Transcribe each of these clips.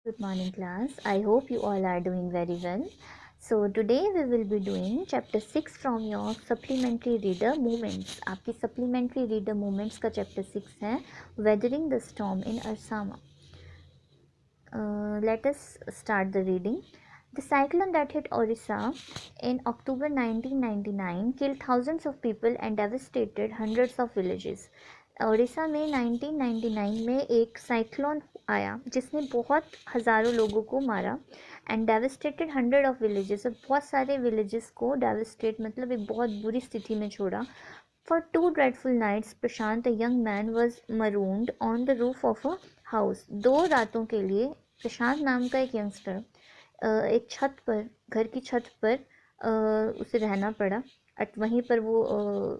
Good morning, class. I hope you all are doing very well. So today we will be doing chapter 6 from your supplementary reader movements. आपकी supplementary reader movements का chapter 6 है Weathering the Storm in Ersama. Let us start the reading. The cyclone that hit Orissa in October 1999 killed thousands of people and devastated hundreds of villages. Odisha में 1999 में एक cyclone आया जिसने बहुत हज़ारों लोगों को मारा and devastated hundred of villages और बहुत सारे विलेजेस को डेविस्टेट मतलब एक बहुत बुरी स्थिति में छोड़ा. For two dreadful nights, Prashant, a young man, was marooned on the roof of a house. 2 रातों के लिए प्रशांत नाम का एक यंगस्टर एक छत पर घर की छत पर उसे रहना पड़ा. वहीं पर वो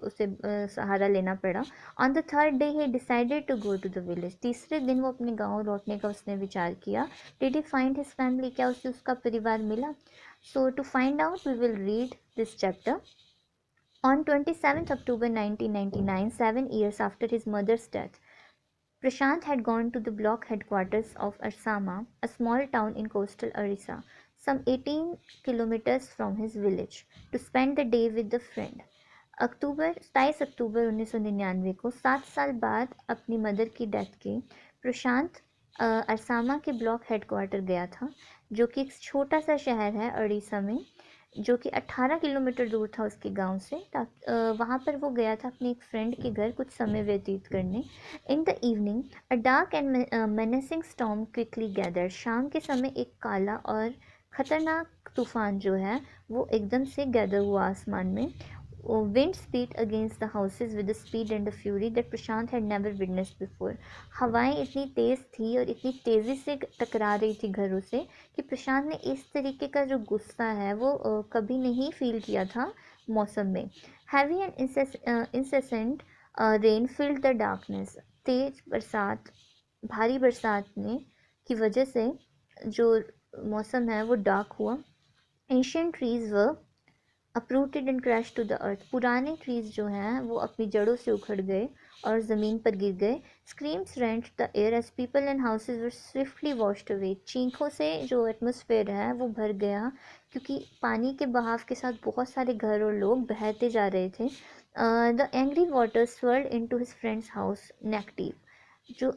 उसे सहारा लेना पड़ा. ऑन द थर्ड डे ही decided to go to the village. तीसरे दिन वो अपने गांव लौटने का उसने विचार किया. Did he find his family? क्या उसे उसका परिवार मिला? So to find out we will read this chapter. On 27th October 1999, 7 years after his mother's death, Prashant had gone to the block headquarters of Ersama, a small town in coastal Orissa, some 18 kilometers from his village, to spend the day with a friend. 27 अक्टूबर 1999 को 7 साल बाद अपनी mother की death के प्रशांत अरसामा के block headquarter गया था, जो कि एक छोटा सा शहर है उड़ीसा में, जो कि 18 किलोमीटर दूर था उसके गांव से. वहाँ पर वो गया था अपने एक फ्रेंड के घर कुछ समय व्यतीत करने. In the evening a dark and menacing storm quickly gather. शाम के समय एक काला और ख़तरनाक तूफान जो है वो एकदम से गैदर हुआ आसमान में. Winds beat against the houses with a speed and a fury that Prashant had never witnessed before. हवाएं इतनी तेज़ थी और इतनी तेज़ी से टकरा रही थी घरों से कि प्रशांत ने इस तरीके का जो गुस्सा है वो कभी नहीं फील किया था मौसम में. Heavy and incessant rain filled the darkness. तेज बरसात भारी बरसात ने की वजह से जो मौसम है वो डार्क हुआ. एंशियंट ट्रीज व uprooted and crashed to the earth. पुराने ट्रीज जो हैं वो अपनी जड़ों से उखड़ गए और ज़मीन पर गिर गए. Screams rent the air as people and houses were swiftly washed away. चीखों से जो एटमॉस्फेयर है वो भर गया क्योंकि पानी के बहाव के साथ बहुत सारे घर और लोग बहते जा रहे थे. The angry water swirled into his friend's house neck deep. जो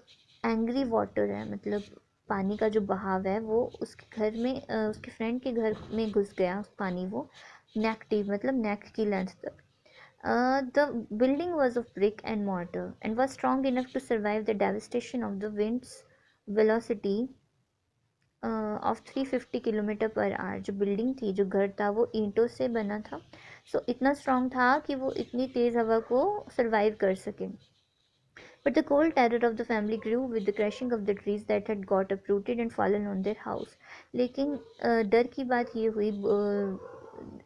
एंग्री वाटर है मतलब पानी का जो बहाव है वो उसके घर में उसके फ्रेंड के घर में घुस गया पानी. वो neck deep मतलब neck की लेंथ तक. The building was of brick and mortar and was strong enough to survive the devastation of the wind's velocity of 350 kilometre per hour. जो बिल्डिंग थी जो घर था वो ईंटों से बना था. सो इतना स्ट्रॉन्ग था कि वो इतनी तेज़ हवा को सर्वाइव कर सके. But the cold terror of the family grew with the crashing of the trees that had got uprooted and fallen on their house. लेकिन डर की बात ये हुई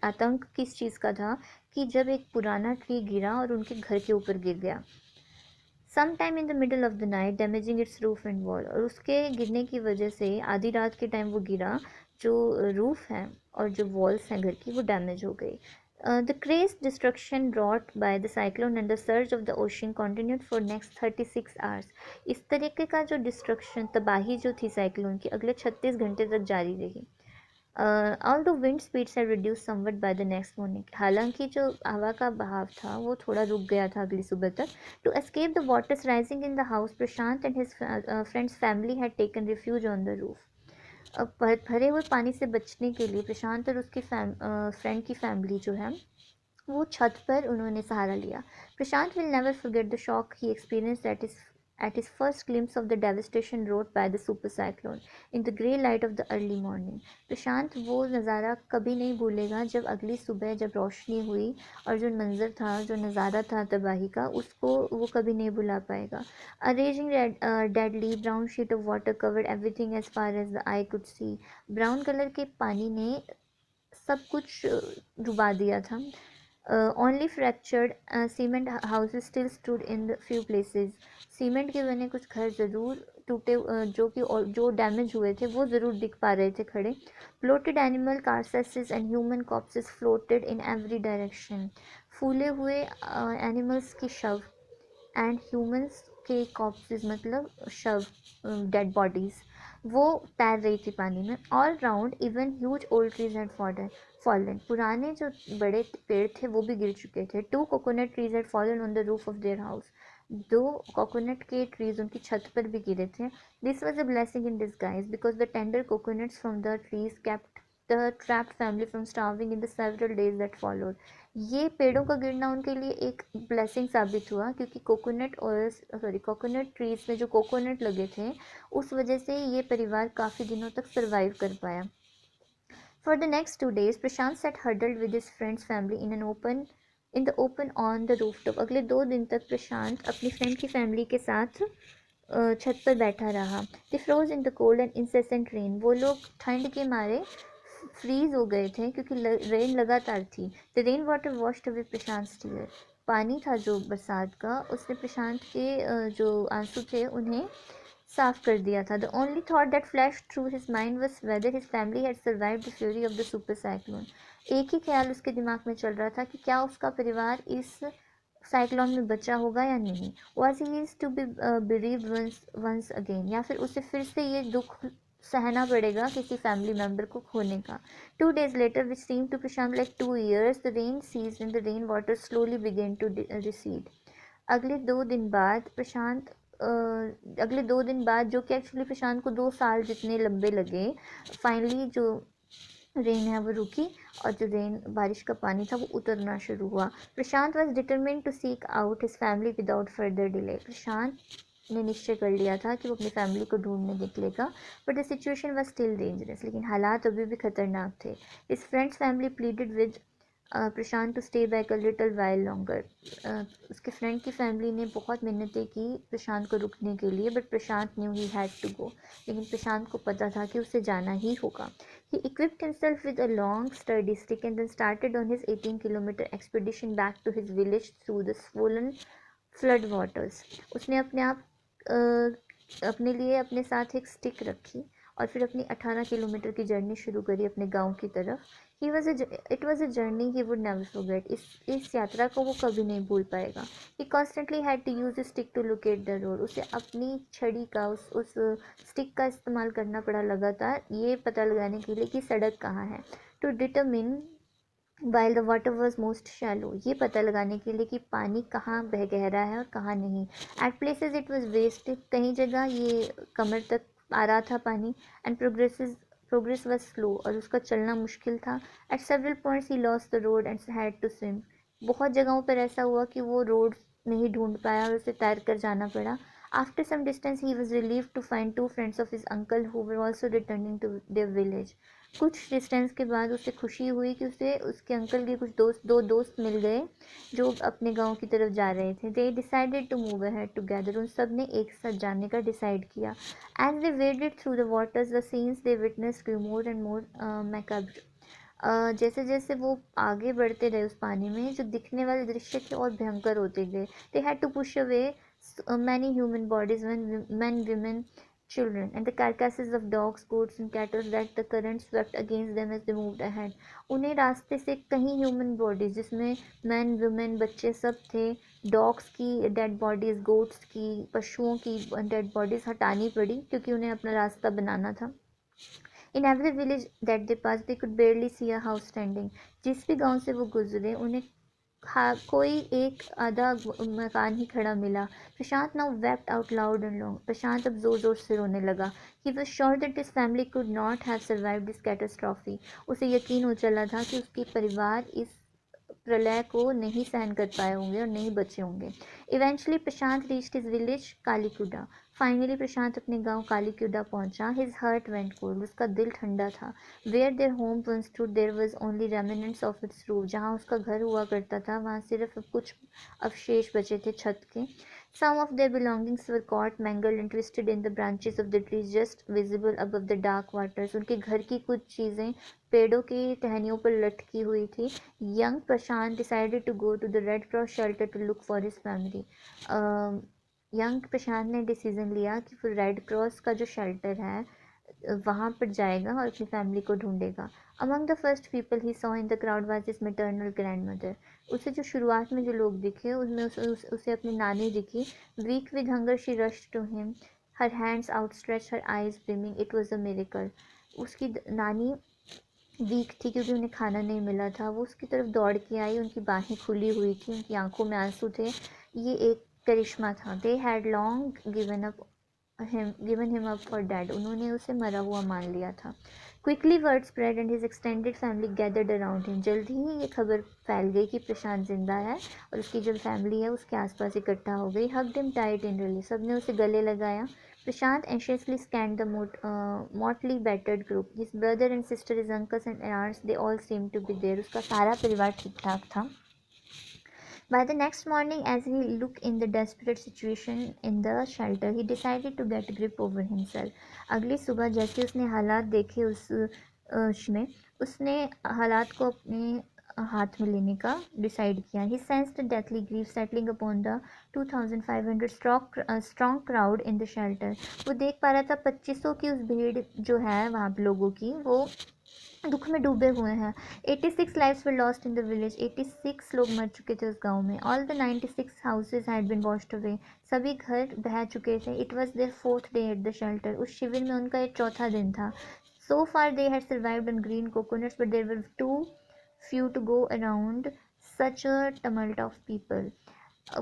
आतंक किस चीज़ का था कि जब एक पुराना ट्री गिरा और उनके घर के ऊपर गिर गया. Some time in the middle of the night damaging its roof and wall. और उसके गिरने की वजह से आधी रात के टाइम वो गिरा. जो रूफ है और जो वॉल्स हैं घर की वो डैमेज हो गई. The crazed destruction wrought by the cyclone and the surge of the ocean continued for next 36 hours. इस तरीके का जो डिस्ट्रक्शन तबाही जो थी साइक्लोन की अगले 36 घंटे तक जारी रही. Although wind speeds had reduced somewhat by the next morning. हालांकि जो हवा का बहाव था वो थोड़ा रुक गया था अगली सुबह तक. To escape the waters rising in the house, Prashant and his friend's family had taken refuge on the roof. अब भरे हुए पानी से बचने के लिए प्रशांत और उसके फ्रेंड की फैमिली जो है वो छत पर उन्होंने सहारा लिया. Prashant will never forget the shock he experience at his first glimpse of the devastation wrought by the super cyclone in the grey light of the early morning. प्रशांत वो नज़ारा कभी नहीं भूलेगा जब अगली सुबह जब रोशनी हुई और जो मंज़र था जो नज़ारा था तबाही का उसको वो कभी नहीं भुला पाएगा. A raging deadly brown sheet of water covered everything as far as the eye could see. Brown colour के पानी ने सब कुछ डुबा दिया था. Only fractured cement houses still stood in the few places. Cement के बने कुछ घर ज़रूर टूटे जो डैमेज हुए थे वो ज़रूर दिख पा रहे थे खड़े. Bloated animal carcasses and human corpses floated in every direction. फूले हुए एनिमल्स की शव एंड ह्यूमंस के कॉप्सेस मतलब शव डेड बॉडीज़ वो तैर रही थी पानी में। All round even huge old trees had fallen. पुराने जो बड़े पेड़ थे वो भी गिर चुके थे। Two coconut trees had fallen on the roof of their house. दो कोकोनट के ट्रीज उनकी छत पर भी गिरे थे। This was a blessing in disguise because the tender coconuts from the trees kept the trapped family from starving in the several days that followed. ये पेड़ों का गिरना उनके लिए एक ब्लेसिंग साबित हुआ, क्योंकि कोकोनट ट्रीज में जो कोकोनट लगे थे उस वजह से ये परिवार काफ़ी दिनों तक सरवाइव कर पाया। For the next 2 days, Prashant sat huddled with his friend's family in the open on the rooftop. अगले 2 दिन तक प्रशांत अपनी फ्रेंड की फैमिली के साथ छत पर बैठा रहा। They froze in the cold and incessant rain. वो लोग ठंड के मारे फ्रीज हो गए थे क्योंकि रेन लगातार थी। The rain water washed away Prashant टीयर। पानी था जो बरसात का, उसने प्रशांत के जो आंसू थे उन्हें साफ कर दिया था। The only thought that flash through his mind was weather his family had survived the fury of the super cyclone. एक ही ख्याल उसके दिमाग में चल रहा था कि क्या उसका परिवार इस साइक्लोन में बचा होगा या नहीं। Was he is to be bereaved once again, या फिर उसे फिर से ये दुख सहना पड़ेगा किसी फैमिली मेम्बर को खोने का। 2 days later, which seemed to Prashant like 2 years, the rain ceased and the rain water slowly began to recede. अगले 2 दिन बाद प्रशांत अगले 2 दिन बाद, जो कि एक्चुअली प्रशांत को 2 साल जितने लंबे लगे, फाइनली जो रेन है वो रुकी और जो रेन बारिश का पानी था वो उतरना शुरू हुआ। Prashant was determined to seek out his family without further delay. Prashant ने निश्चय कर लिया था कि वो अपनी फैमिली को ढूंढने निकलेगा, but the situation was still dangerous. लेकिन हालात अभी भी खतरनाक थे। His friends family pleaded with Prashant to stay back a little while longer. उसके फ्रेंड की फैमिली ने बहुत मिन्नतें की प्रशांत को रुकने के लिए, but Prashant knew he had to go. लेकिन प्रशांत को पता था कि उसे जाना ही होगा। He equipped himself with a long, sturdy stick and then started on his 18-kilometer expedition back to his village through the swollen flood waters. उसने अपने लिए अपने साथ एक स्टिक रखी और फिर अपनी 18 किलोमीटर की जर्नी शुरू करी अपने गांव की तरफ। It was a journey he would never forget. इस यात्रा को वो कभी नहीं भूल पाएगा। He constantly had to use stick to locate the road. उसे अपनी छड़ी का उस स्टिक का इस्तेमाल करना पड़ा लगातार, ये पता लगाने के लिए कि सड़क कहाँ है। To determine while the water was most shallow, ये पता लगाने के लिए कि पानी कहाँ बह गहरा है और कहाँ नहीं। At places it was waist, कई जगह ये कमर तक आ रहा था पानी। एंड प्रोग्रेस वॉज स्लो, और उसका चलना मुश्किल था। At several points he lost the road and had to swim. बहुत जगहों पर ऐसा हुआ कि वो रोड नहीं ढूंढ पाया और उसे तैर कर जाना पड़ा। After some distance he was relieved to find 2 friends of his uncle who were also returning to their village. कुछ डिस्टेंस के बाद उसे खुशी हुई कि उसे उसके अंकल के कुछ दो दोस्त मिल गए जो अपने गांव की तरफ जा रहे थे। They decided to move ahead together, उन सब ने एक साथ जाने का डिसाइड किया। As they waded through the waters the scenes they witness grew more and more macabre. जैसे जैसे वो आगे बढ़ते रहे उस पानी में, जो दिखने वाले दृश्य थे और भयंकर होते गए। They had to push away many human bodies, men, women, children, and the carcasses of dogs, goats, and cattle that the current swept against them as they moved ahead. उन्हें रास्ते से कहीं ह्यूमन बॉडीज, जिसमें man women बच्चे सब थे, dogs की dead bodies, goats की, पशुओं की डेड बॉडीज हटानी पड़ी क्योंकि उन्हें अपना रास्ता बनाना था। In every village that they passed they could barely see a house standing. जिस भी गांव से वो गुजरे उन्हें कोई एक आधा मकान ही खड़ा मिला। Prashant now wept out loud and long. Prashant अब जोर जोर से रोने लगा। He was sure that his family could not have survived this catastrophe. उसे यकीन हो चला था कि उसके परिवार इस प्रलय को नहीं सहन कर पाए होंगे और नहीं बचे होंगे। इवेंचुअली प्रशांत रीच्ड हिज विलेज कालीकुडा। फाइनली प्रशांत अपने गांव कालीकुडा पहुंचा। हिज हार्ट वेंट कोल्ड, उसका दिल ठंडा था। Where their home once stood there was only remnants of its roof. जहां उसका घर हुआ करता था वहां सिर्फ कुछ अवशेष बचे थे छत के। Some of their belongings were caught, mangled and twisted in the branches of the trees just visible above the dark waters. उनके घर की कुछ चीज़ें पेड़ों की टहनियों पर लटकी हुई थी। Young Prashant decided to go to the Red Cross shelter to look for his family. Young Prashant ने डिसीजन लिया कि वो रेड क्रॉस का जो शेल्टर है वहाँ पर जाएगा और अपनी फैमिली को ढूंढेगा। Among the first people he saw in the crowd was his maternal grandmother. उसे जो शुरुआत में जो लोग दिखे उसमें उसे अपनी नानी दिखी। Weak with hunger she rushed to him, her hands outstretch, her eyes brimming, it was a miracle. उसकी नानी वीक थी क्योंकि उन्हें खाना नहीं मिला था। वो उसकी तरफ दौड़ के आई, उनकी बाहें खुली हुई थी, उनकी आंखों में आंसू थे। ये एक करिश्मा था। They had long given him up for dead. उन्होंने उसे मरा हुआ मान लिया था। Quickly word spread and his extended family gathered around him. जल्दी ही ये खबर फैल गई कि प्रशांत जिंदा है और उसकी जो फैमिली है उसके आसपास इकट्ठा हो गई। Hugged him tight in relief. सबने उसे गले लगाया। Prashant anxiously scanned the motley battered group. His brother and sister, his uncles and aunts, they all seemed to be there. उसका सारा परिवार ठीक ठाक था. By the next morning, as he looked in the desperate situation in the shelter, he decided to get a grip over himself. अगली सुबह जैसे उसने हालात देखे में उसने हालात को अपने हाथ में लेने का डिसाइड किया. He sensed the deathly grief settling upon the 2,500 strong crowd in the shelter. वो देख पा रहा था 2500 की उस भीड़ जो है वहाँ पे लोगों की, वो दुख में डूबे हुए हैं. 86 lives were lost in the village. 86 लोग मर चुके थे उस गांव में. All the 96 houses had been washed away. सभी घर बह चुके थे. It was their 4th day at the shelter. उस शिविर में उनका ये 4था दिन था. So far they had survived on green coconuts, but there were too few to go around such a tumult of people.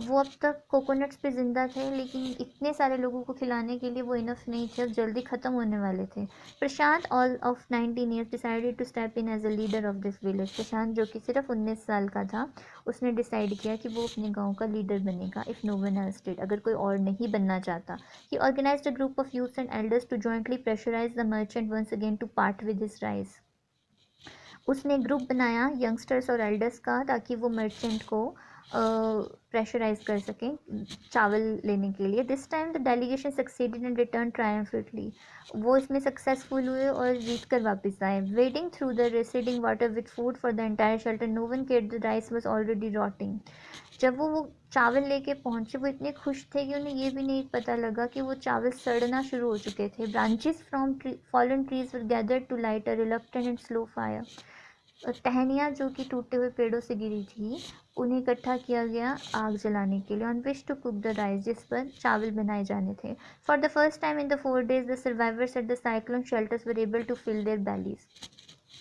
वो अब तक कोकोनट्स पे ज़िंदा थे, लेकिन इतने सारे लोगों को खिलाने के लिए वो इनफ नहीं थे, जल्दी ख़त्म होने वाले थे. Prashant, all of 19 years, decided to step in as a leader of this village. Prashant जो कि सिर्फ 19 साल का था, उसने डिसाइड किया कि वो अपने गांव का लीडर बनेगा. If no one else did, अगर कोई और नहीं बनना चाहता. He organised a group of youths and elders to jointly pressurise the merchant once again to part with his rice. उसने ग्रुप बनाया यंगस्टर्स और एल्डर्स का, ताकि वो मर्चेंट को प्रेशराइज कर सकें चावल लेने के लिए. This time the delegation succeeded and return triumphantly. वो इसमें सक्सेसफुल हुए और जीत कर वापस आए. Wading through the receding water with food for the entire shelter, no one cared the rice was already rotting. जब वो चावल लेके पहुंचे, वो इतने खुश थे कि उन्हें ये भी नहीं पता लगा कि वो चावल सड़ना शुरू हो चुके थे. Branches from fallen trees were gathered to light a reluctant and slow fire. टहनियाँ जो कि टूटे हुए पेड़ों से गिरी थी, उन्हें इकट्ठा किया गया आग जलाने के लिए. On which to cook the rice, जिस पर चावल बनाए जाने थे. For the first time in the 4 days the survivors at the cyclone shelters were able to fill their bellies.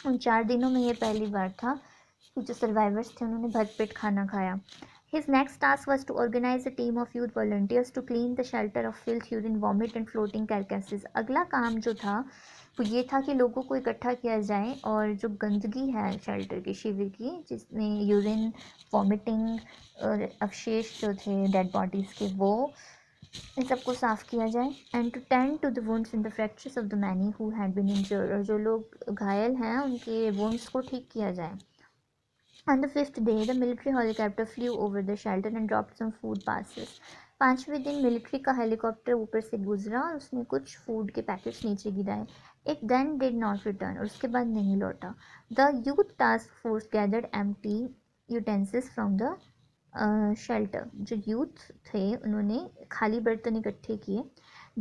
उन 4 दिनों में ये पहली बार था कि जो सर्वाइवर्स थे उन्होंने भरपेट खाना खाया. His next task was to organize a team of youth volunteers to clean the shelter of filth, urine, vomit and floating carcasses. अगला काम जो था वो ये था कि लोगों को इकट्ठा किया जाए और जो गंदगी है शेल्टर की, शिविर की, जिसमें यूरिन, वॉमिटिंग और अवशेष जो थे डेड बॉडीज़ के, वो इन सबको साफ़ किया जाए. And to tend to the wounds in the fractures of the many who had been injured. और जो लोग घायल हैं उनके वुंड्स को ठीक किया जाए. On the 5th day, the military helicopter flew over the shelter and dropped some food parcels. 5वें दिन मिलिट्री का हेलीकॉप्टर ऊपर से गुजरा और उसने कुछ फूड के पैकेट्स नीचे गिराए. It then did not return, और उसके बाद नहीं लौटा. The youth task force gathered empty utensils from the shelter. जो यूथ थे उन्होंने खाली बर्तन इकट्ठे किए.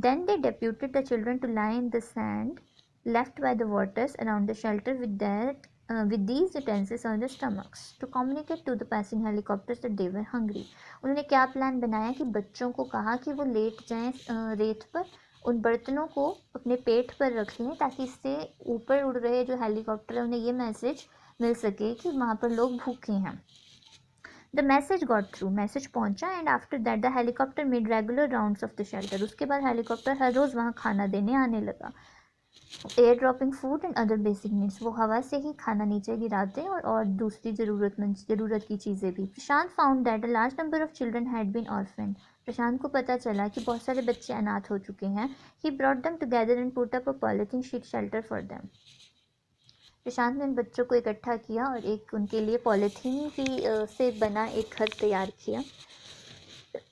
Then they deputed the children to lie in the sand left by the waters around the shelter with these utensils on their stomachs to communicate to the passing helicopters that they were hungry. उन्होंने क्या plan बनाया कि बच्चों को कहा कि वो late जाएं रेत पर, उन बर्तनों को अपने पेट पर रख लें, ताकि इससे ऊपर उड़ रहे जो हेलीकॉप्टर है उन्हें ये मैसेज मिल सके कि वहाँ पर लोग भूखे हैं. The message got through, message पहुंचा. And after that the helicopter made regular rounds of the shelter. उसके बाद हेलीकॉप्टर हर रोज़ वहाँ खाना देने आने लगा. Air dropping food and other basic needs. वो हवा से ही खाना नीचे गिराते और दूसरी ज़रूरत की चीज़ें भी. Prashant found that a large number of children had been orphaned. Prashant को पता चला कि बहुत सारे बच्चे अनाथ हो चुके हैं. He brought them together and put up a polythene sheet shelter for them. Prashant ने इन बच्चों को इकट्ठा किया और एक उनके लिए पॉलिथीन की से बना एक घर तैयार किया.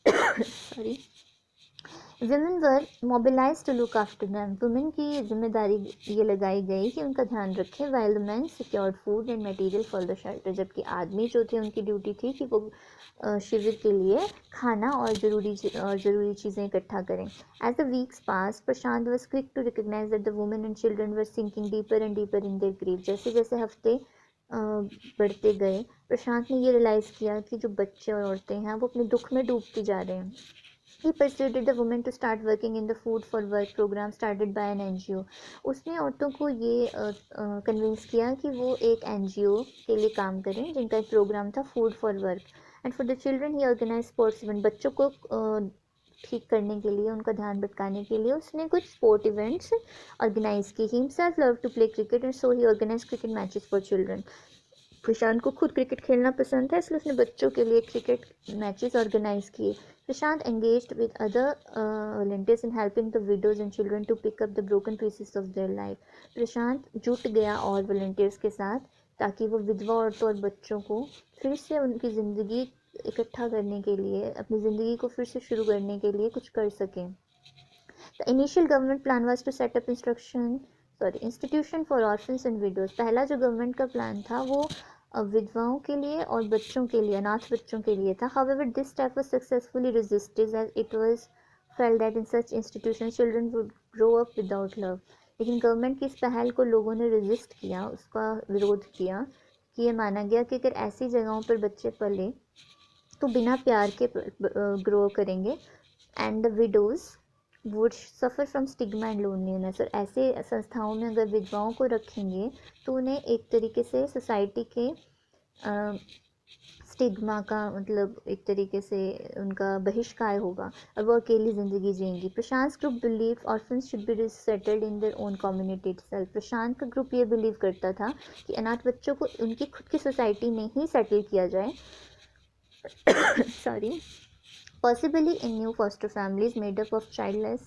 Sorry. Women were mobilized to look after them. Women की जिम्मेदारी ये लगाई गई कि उनका ध्यान रखें. While the men secured food and material for the shelter. जबकि आदमी जो थे उनकी ड्यूटी थी कि वो शिविर के लिए खाना और ज़रूरी चीज़ें इकट्ठा करें. As the weeks passed, Prashant was quick to recognize that the women and children were sinking deeper and deeper in their grief. जैसे जैसे हफ्ते बढ़ते गए, प्रशांत ने ये रियलाइज़ किया कि जो बच्चे और औरतें हैं वो अपने दुख में डूबती जा रहे हैं. He persuaded the women to start working in the food for work program started by an NGO. उसने औरतों को ये कन्विंस किया कि वो एक NGO के लिए काम करें जिनका एक प्रोग्राम था food for work and for the children he organise sports event. बच्चों को ठीक करने के लिए, उनका ध्यान भटकाने के लिए उसने कुछ स्पोर्ट इवेंट्स ऑर्गेनाइज की. He himself love to play cricket and so he organise cricket matches for children. Prashant को खुद क्रिकेट खेलना पसंद था, इसलिए उसने बच्चों के लिए क्रिकेट मैचेस ऑर्गेनाइज किए. प्रशांत engaged with other volunteers in helping the widows and children to pick up the broken pieces of their life. प्रशांत जुट गया और वॉल्टियर्स के साथ ताकि वो विधवा औरतों और बच्चों को फिर से उनकी ज़िंदगी इकट्ठा करने के लिए, अपनी ज़िंदगी को फिर से शुरू करने के लिए कुछ कर सकें. The initial government plan was to set up institution for orphans and widows. पहला जो गवर्नमेंट का प्लान था वो विधवाओं के लिए और बच्चों के लिए, अनाथ बच्चों के लिए था. However, this step was successfully resisted as it was felt that in such institutions children would grow up without love. लेकिन गवर्नमेंट की इस पहल को लोगों ने रेजिस्ट किया, उसका विरोध किया कि ये माना गया कि अगर ऐसी जगहों पर बच्चे पले तो बिना प्यार के ग्रो करेंगे and the widows would suffer from stigma and loneliness. और ऐसे संस्थाओं में अगर विधवाओं को रखेंगे तो उन्हें एक तरीके से सोसाइटी के स्टिग्मा का मतलब एक तरीके से उनका बहिष्कार होगा और वो अकेली ज़िंदगी जिएंगी. Prashant group believe orphans should be settled in their own community itself. Prashant का ग्रुप ये बिलीव करता था कि अनाथ बच्चों को उनकी खुद की सोसाइटी में ही सेटल किया जाए. Sorry. Possibly in new foster families made up of childless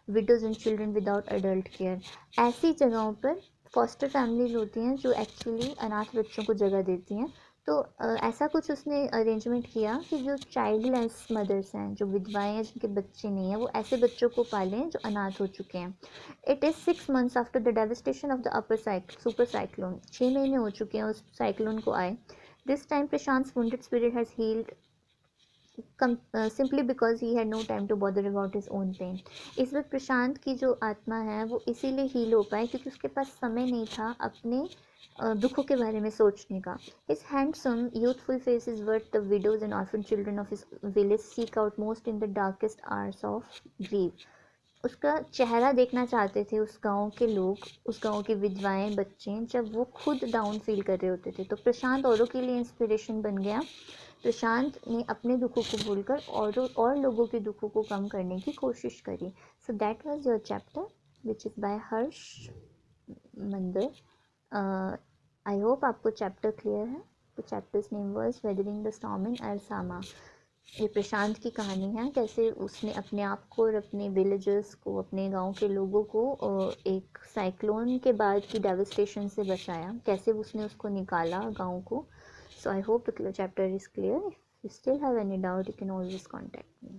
widows and children without adult care. ऐसी जगहों पर foster families होती हैं जो एक्चुअली अनाथ बच्चों को जगह देती हैं. तो ऐसा कुछ उसने अरेंजमेंट किया कि जो चाइल्डलेस मदर्स हैं, जो विधवाएं हैं जिनके बच्चे नहीं हैं, वो ऐसे बच्चों को पालें जो अनाथ हो चुके हैं. It is 6 months after the devastation of the super cyclone. 6 महीने हो चुके हैं उस साइक्लोन को आए. This time Prashant wounded spirit has healed simply because he had no time to bother about his own pain. इस वक्त प्रशांत की जो आत्मा है वो इसीलिए हील हो पाए क्योंकि उसके पास समय नहीं था अपने दुखों के बारे में सोचने का. His handsome, youthful face is what the widows and orphan children of his village seek out most in the darkest hours of grief. उसका चेहरा देखना चाहते थे उस गांव के लोग, उस गांव की विधवाएं, बच्चे, जब वो खुद डाउन फील कर रहे होते थे. तो प्रशांत औरों के लिए इंस्पिरेशन बन गया. प्रशांत ने अपने दुखों को भूलकर और लोगों के दुखों को कम करने की कोशिश करी. So that was your chapter which is by Harsh Mander. I hope आपको चैप्टर क्लियर है. The chapters name was weathering the storm in Ersama. ये प्रशांत की कहानी है, कैसे उसने अपने आप को और अपने विलेजर्स को, अपने गांव के लोगों को एक साइक्लोन के बाद की डेवस्टेशन से बचाया, कैसे उसने उसको निकाला गांव को. So I hope the chapter is clear. If you still have any doubt, you can always contact me.